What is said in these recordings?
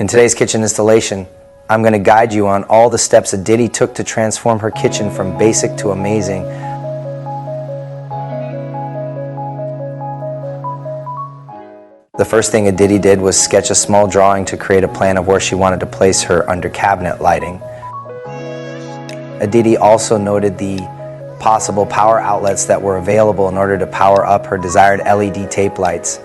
In today's kitchen installation, I'm going to guide you on all the steps Aditi took to transform her kitchen from basic to amazing. The first thing Aditi did was sketch a small drawing to create a plan of where she wanted to place her under cabinet lighting. Aditi also noted the possible power outlets that were available in order to power up her desired LED tape lights.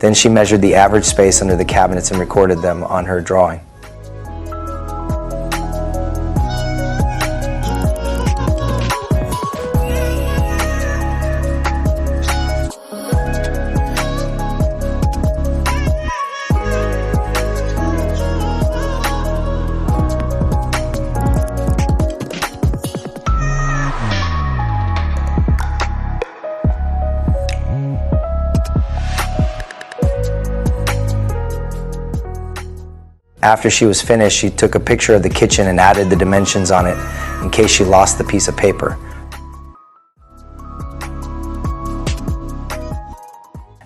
Then she measured the average space under the cabinets and recorded them on her drawing. After she was finished, she took a picture of the kitchen and added the dimensions on it in case she lost the piece of paper.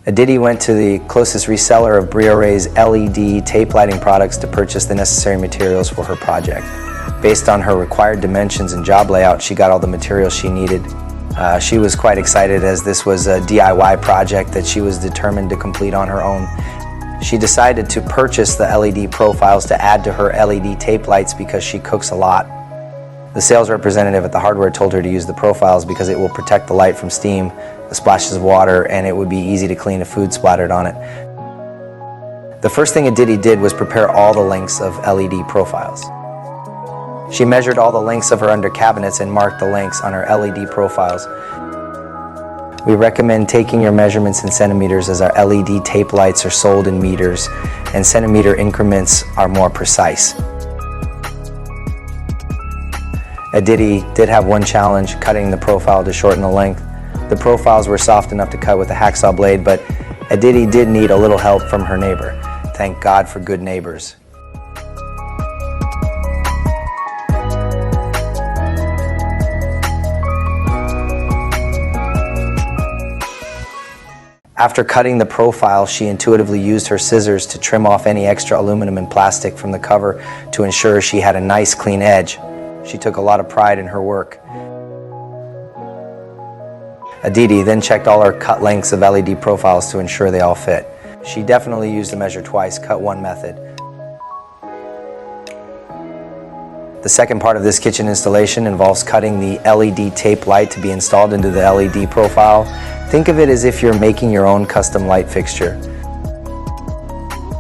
Aditi went to the closest reseller of Brioray's LED tape lighting products to purchase the necessary materials for her project. Based on her required dimensions and job layout, she got all the materials she needed. She was quite excited as this was a DIY project that she was determined to complete on her own. She decided to purchase the LED profiles to add to her LED tape lights because she cooks a lot. The sales representative at the hardware told her to use the profiles because it will protect the light from steam, the splashes of water, and it would be easy to clean if food splattered on it. The first thing Aditi did was prepare all the lengths of LED profiles. She measured all the lengths of her under cabinets and marked the lengths on her LED profiles. We recommend taking your measurements in centimeters as our LED tape lights are sold in meters and centimeter increments are more precise. Aditi did have one challenge, cutting the profile to shorten the length. The profiles were soft enough to cut with a hacksaw blade, but Aditi did need a little help from her neighbor. Thank God for good neighbors. After cutting the profile, she intuitively used her scissors to trim off any extra aluminum and plastic from the cover to ensure she had a nice clean edge. She took a lot of pride in her work. Aditi then checked all her cut lengths of LED profiles to ensure they all fit. She definitely used the measure twice, cut one method. The second part of this kitchen installation involves cutting the LED tape light to be installed into the LED profile. Think of it as if you're making your own custom light fixture.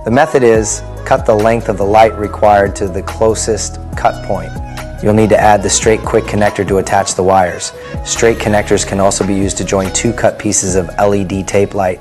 The method is, cut the length of the light required to the closest cut point. You'll need to add the straight quick connector to attach the wires. Straight connectors can also be used to join two cut pieces of LED tape light.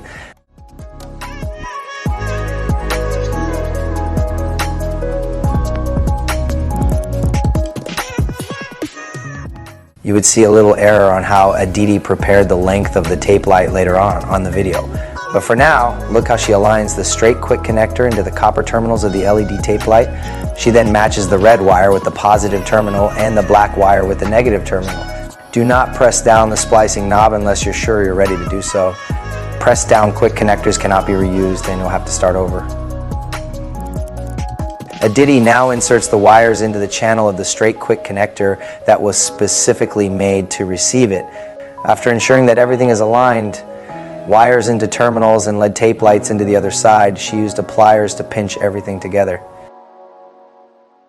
You would see a little error on how Aditi prepared the length of the tape light later on the video. But for now, look how she aligns the straight quick connector into the copper terminals of the LED tape light. She then matches the red wire with the positive terminal and the black wire with the negative terminal. Do not press down the splicing knob unless you're sure you're ready to do so. Press down quick connectors cannot be reused and you'll have to start over. Aditi now inserts the wires into the channel of the straight quick connector that was specifically made to receive it. After ensuring that everything is aligned, wires into terminals and lead tape lights into the other side, she used pliers to pinch everything together.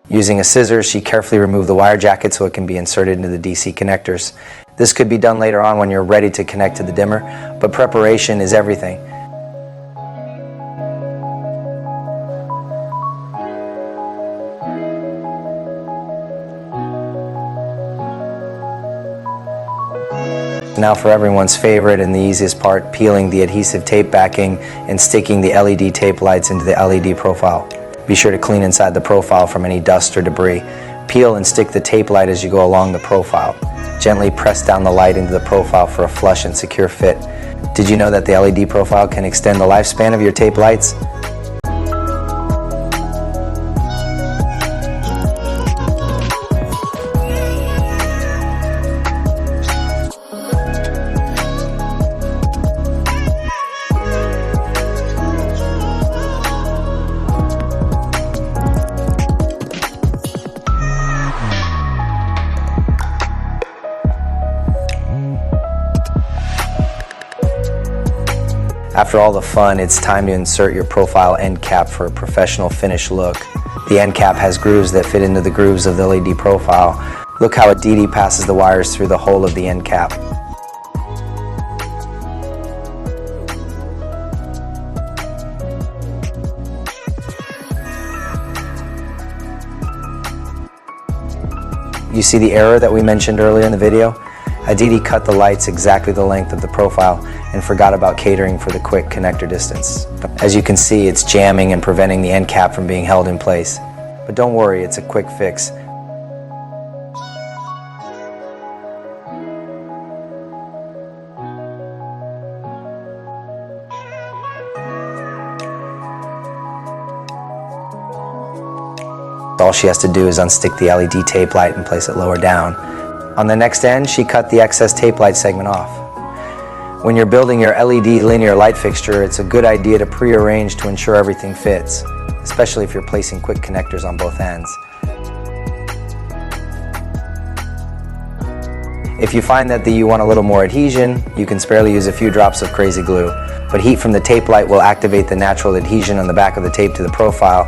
Using a scissors, she carefully removed the wire jacket so it can be inserted into the DC connectors. This could be done later on when you're ready to connect to the dimmer, but preparation is everything. Now for everyone's favorite and the easiest part, peeling the adhesive tape backing and sticking the LED tape lights into the LED profile. Be sure to clean inside the profile from any dust or debris. Peel and stick the tape light as you go along the profile. Gently press down the light into the profile for a flush and secure fit. Did you know that the LED profile can extend the lifespan of your tape lights? After all the fun, it's time to insert your profile end cap for a professional finish look. The end cap has grooves that fit into the grooves of the LED profile. Look how Aditi passes the wires through the hole of the end cap. You see the error that we mentioned earlier in the video? Aditi cut the lights exactly the length of the profile and forgot about catering for the quick connector distance. As you can see, it's jamming and preventing the end cap from being held in place. But don't worry, it's a quick fix. All she has to do is unstick the LED tape light and place it lower down. On the next end, she cut the excess tape light segment off. When you're building your LED linear light fixture, it's a good idea to pre-arrange to ensure everything fits, especially if you're placing quick connectors on both ends. If you find that you want a little more adhesion, you can sparely use a few drops of crazy glue, but heat from the tape light will activate the natural adhesion on the back of the tape to the profile.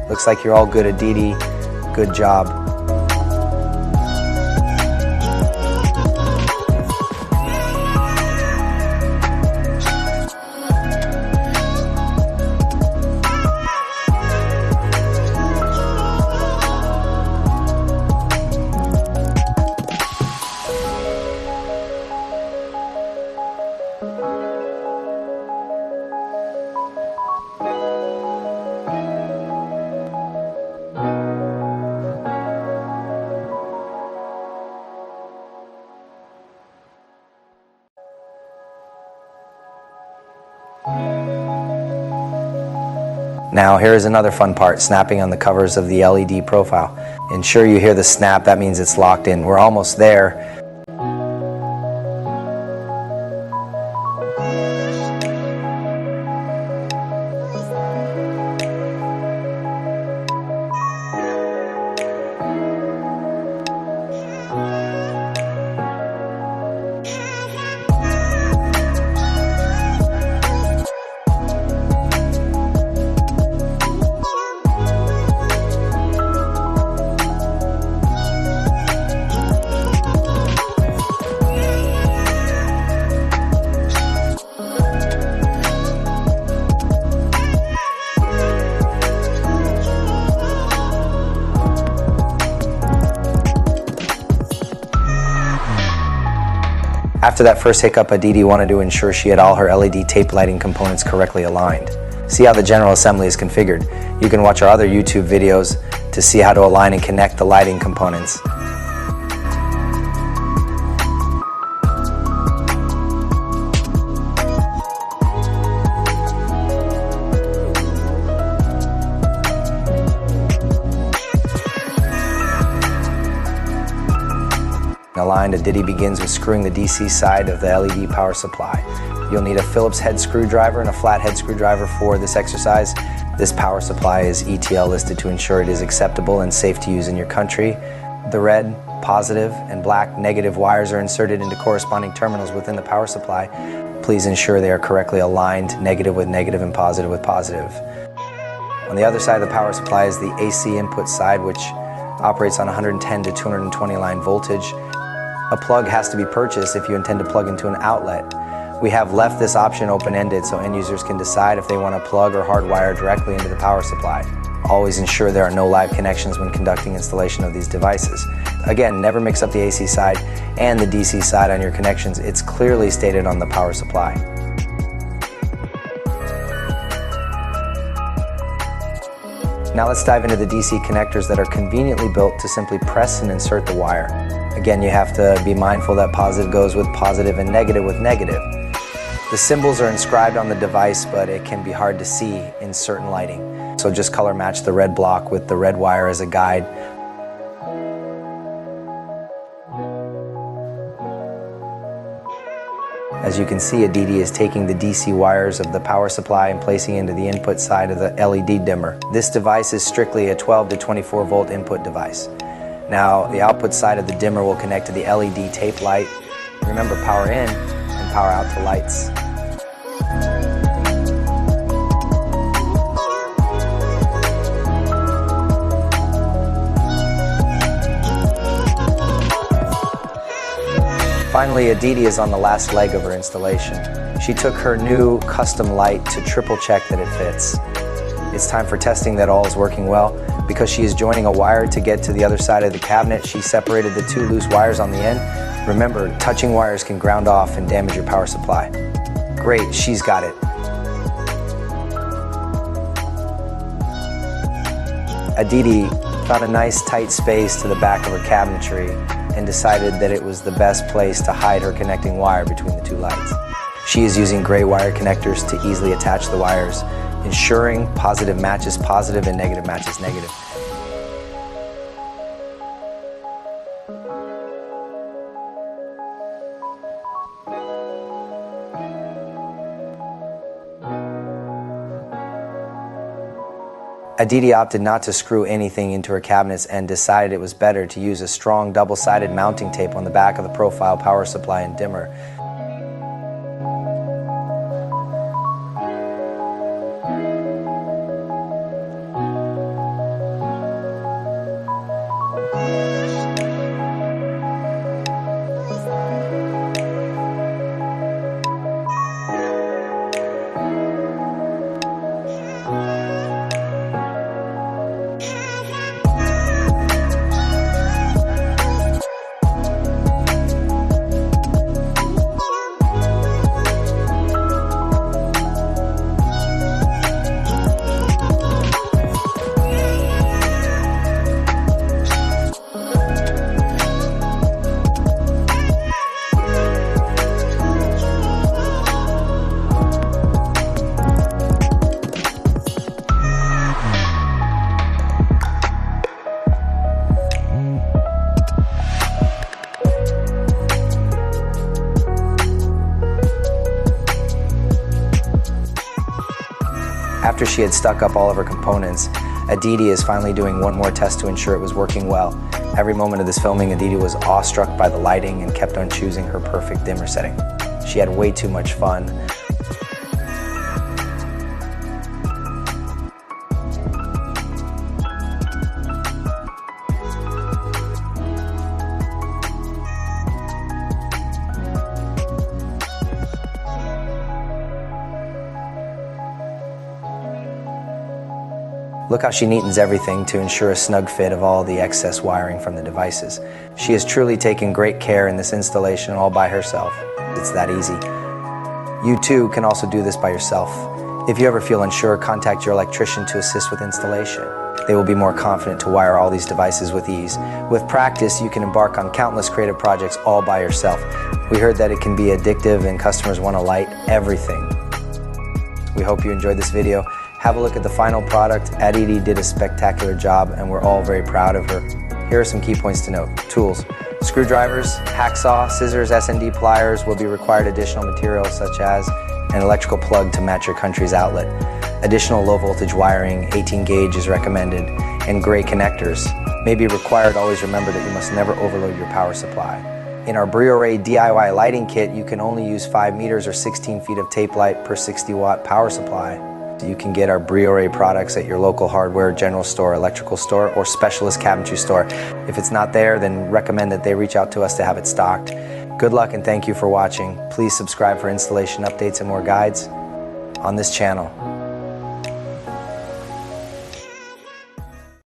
Looks like you're all good, Aditi. Good job. Now here is another fun part, snapping on the covers of the LED profile. Ensure you hear the snap, that means it's locked in. We're almost there. After that first hiccup, Aditi wanted to ensure she had all her LED tape lighting components correctly aligned. See how the general assembly is configured. You can watch our other YouTube videos to see how to align and connect the lighting components. Aligned, Aditi begins with screwing the DC side of the LED power supply. You'll need a Phillips head screwdriver and a flat head screwdriver for this exercise. This power supply is ETL listed to ensure it is acceptable and safe to use in your country. The red, positive, and black negative wires are inserted into corresponding terminals within the power supply. Please ensure they are correctly aligned, negative with negative and positive with positive. On the other side of the power supply is the AC input side, which operates on 110 to 220 line voltage. A plug has to be purchased if you intend to plug into an outlet. We have left this option open-ended so end users can decide if they want to plug or hardwire directly into the power supply. Always ensure there are no live connections when conducting installation of these devices. Again, never mix up the AC side and the DC side on your connections. It's clearly stated on the power supply. Now let's dive into the DC connectors that are conveniently built to simply press and insert the wire. Again, you have to be mindful that positive goes with positive and negative with negative. The symbols are inscribed on the device, but it can be hard to see in certain lighting. So just color match the red block with the red wire as a guide. As you can see, Aditi is taking the DC wires of the power supply and placing into the input side of the LED dimmer. This device is strictly a 12 to 24 volt input device. Now, the output side of the dimmer will connect to the LED tape light. Remember, power in and power out to lights. Finally, Aditi is on the last leg of her installation. She took her new custom light to triple check that it fits. It's time for testing that all is working well. Because she is joining a wire to get to the other side of the cabinet, she separated the two loose wires on the end. Remember, touching wires can ground off and damage your power supply. Great, she's got it. Aditi found a nice tight space to the back of her cabinetry and decided that it was the best place to hide her connecting wire between the two lights. She is using gray wire connectors to easily attach the wires, ensuring positive matches positive and negative matches negative. Aditi opted not to screw anything into her cabinets and decided it was better to use a strong double-sided mounting tape on the back of the profile power supply and dimmer. After she had stuck up all of her components, Aditi is finally doing one more test to ensure it was working well. Every moment of this filming, Aditi was awestruck by the lighting and kept on choosing her perfect dimmer setting. She had way too much fun. Look how she neatens everything to ensure a snug fit of all the excess wiring from the devices. She has truly taken great care in this installation all by herself. It's that easy. You too can also do this by yourself. If you ever feel unsure, contact your electrician to assist with installation. They will be more confident to wire all these devices with ease. With practice, you can embark on countless creative projects all by yourself. We heard that it can be addictive and customers want to light everything. We hope you enjoyed this video. Have a look at the final product. Aditi did a spectacular job and we're all very proud of her. Here are some key points to note. Tools: screwdrivers, hacksaw, scissors, S&D pliers will be required. Additional materials such as an electrical plug to match your country's outlet. Additional low voltage wiring, 18 gauge is recommended, and gray connectors may be required. Always remember that you must never overload your power supply. In our Brioray DIY lighting kit, you can only use 5 meters or 16 feet of tape light per 60 watt power supply. You can get our Brioray products at your local hardware, general store, electrical store, or specialist cabinetry store. If it's not there, then recommend that they reach out to us to have it stocked. Good luck and thank you for watching. Please subscribe for installation updates and more guides on this channel.